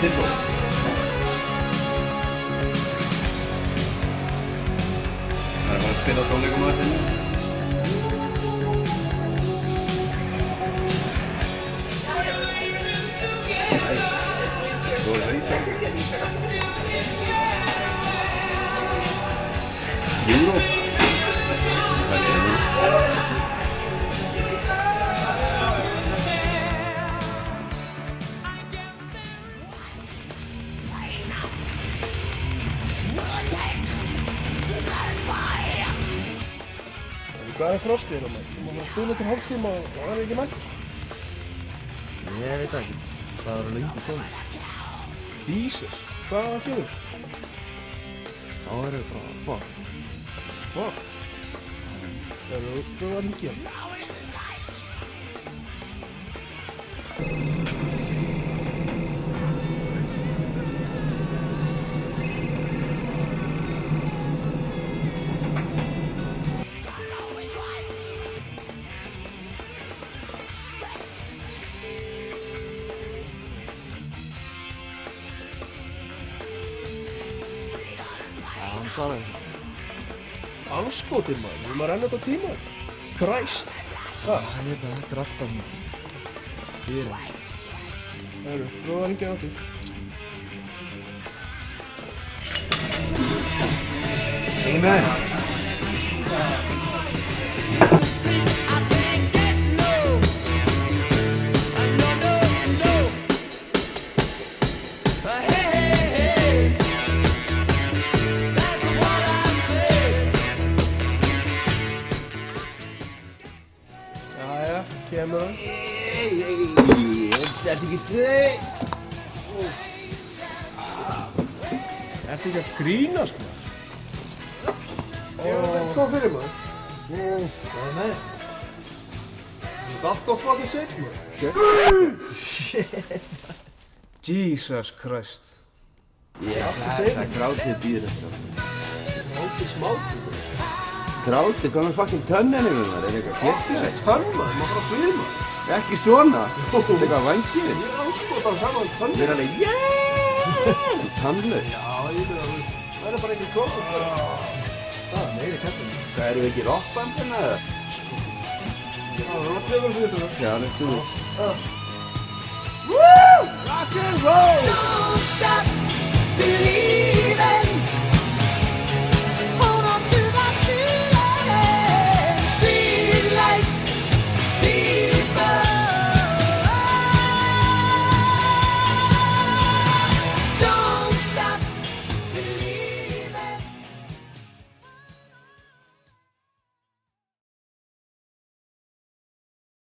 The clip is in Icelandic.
Tilbúið. Það er bara að spila á tónleikum á eftir. Þú er veisað. Europa. Hvað er frostið hérna maður? Þú má bara spila til hálftíma og hann er ekki mættur. Ég veit ekki. Það var löngu komið. Jesus, hvað kemur? Þá er það bara fuck. Fuck? Það er að hringja. Hann svaraði. Anskotir maður, við maður renna þetta tíma. Christ. Hvað? Ég veit að þetta er alltaf mikið. Fyrir. Það eru, prófa að hringja á því. Amen. Jæja, kemur hann. Þetta ekki sveið. Ertu ekki að grínast maður? Hvað fyrir maður? Nei. Þú ert alltaf fucking sick maður. Jesus Christ. Það grátið býður þetta. Hálfið smátt. Grátið, hvað með fucking tönninni með maður? Er eitthvað getur Þessi tönn maður, maður fara að svima. Ekki svona. Þetta er eitthvað vangið. Ég er anskotan saman tönn. Við erum alveg, yeah! Tannlaus. Já, ég veit að það er bara einhver krókur. Það er meiri kallum. Hvað, erum við ekki rockbandina eða? Já, það var trefur fyrir þetta. Já, let's do this. Woo! Rock and roll! Don't stop believing.